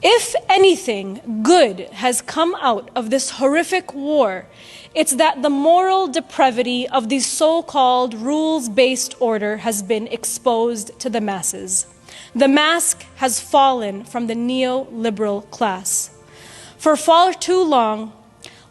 If anything good has come out of this horrific war, it's that the moral depravity of the so-called rules-based order has been exposed to the masses. The mask has fallen from the neoliberal class. For far too long,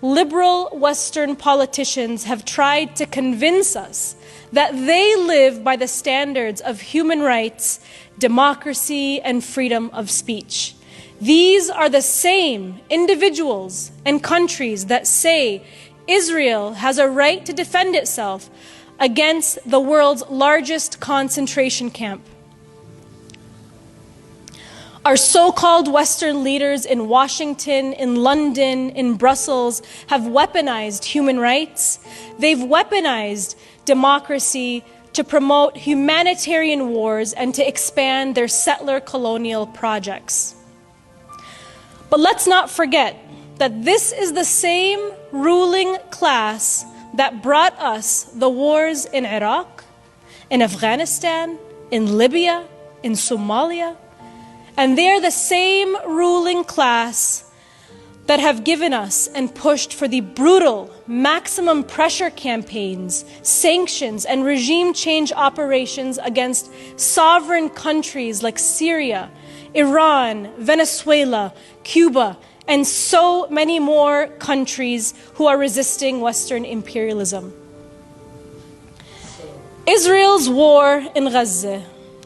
liberal Western politicians have tried to convince us that they live by the standards of human rights, democracy, and freedom of speech. These are the same individuals and countries that say Israel has a right to defend itself against the world's largest concentration camp. Our so-called Western leaders in Washington, in London, in Brussels have weaponized human rights. They've weaponized democracy to promote humanitarian wars and to expand their settler colonial projects. But let's not forget that this is the same ruling class that brought us the wars in Iraq, in Afghanistan, in Libya, in Somalia. And they are the same ruling class that have given us and pushed for the brutal maximum pressure campaigns, sanctions, and regime change operations against sovereign countries like Syria, Iran, Venezuela, Cuba, and so many more countries who are resisting Western imperialism. Israel's war in Gaza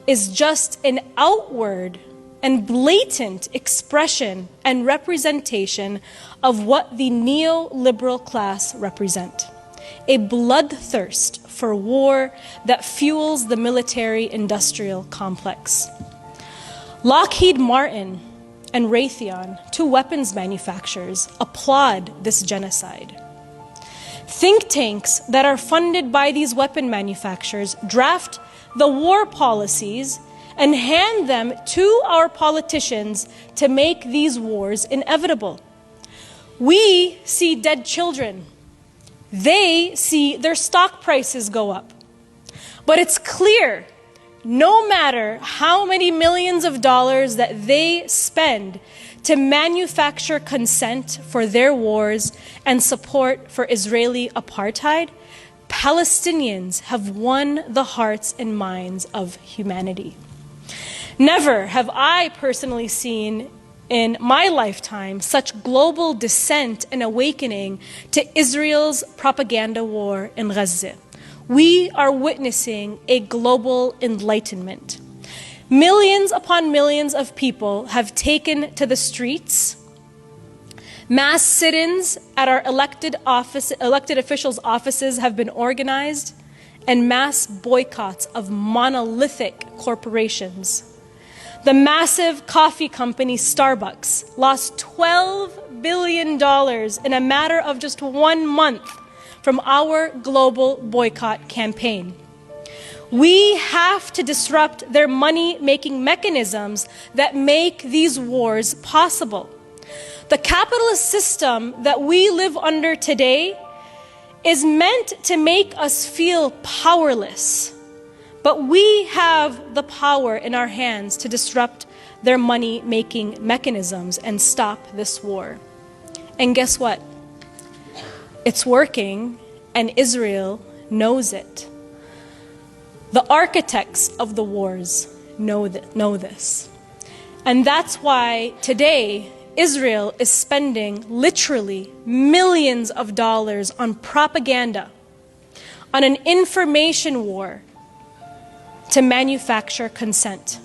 is just an outward and blatant expression and representation of what the neoliberal class represent. A bloodthirst for war that fuels the military-industrial complex. Lockheed Martin and Raytheon, two weapons manufacturers, applaud this genocide. Think tanks that are funded by these weapon manufacturers draft the war policies and hand them to our politicians to make these wars inevitable. We see dead children. They see their stock prices go up. But it's clear, no matter how many millions of dollars that they spend to manufacture consent for their wars and support for Israeli apartheid, Palestinians have won the hearts and minds of humanity. Never have I personally seen in my lifetime such global dissent and awakening to Israel's propaganda war in Gaza. We are witnessing a global enlightenment. Millions upon millions of people have taken to the streets. Mass sit-ins at our elected officials' offices have been organized, and mass boycotts of monolithic corporations. The massive coffee company Starbucks lost $12 billion in a matter of just 1 month from our global boycott campaign. We have to disrupt their money-making mechanisms that make these wars possible. The capitalist system that we live under today is meant to make us feel powerless. But we have the power in our hands to disrupt their money-making mechanisms and stop this war. And guess what? It's working, and Israel knows it. The architects of the wars know this. And that's why today, Israel is spending literally millions of dollars on propaganda, on an information war, to manufacture consent.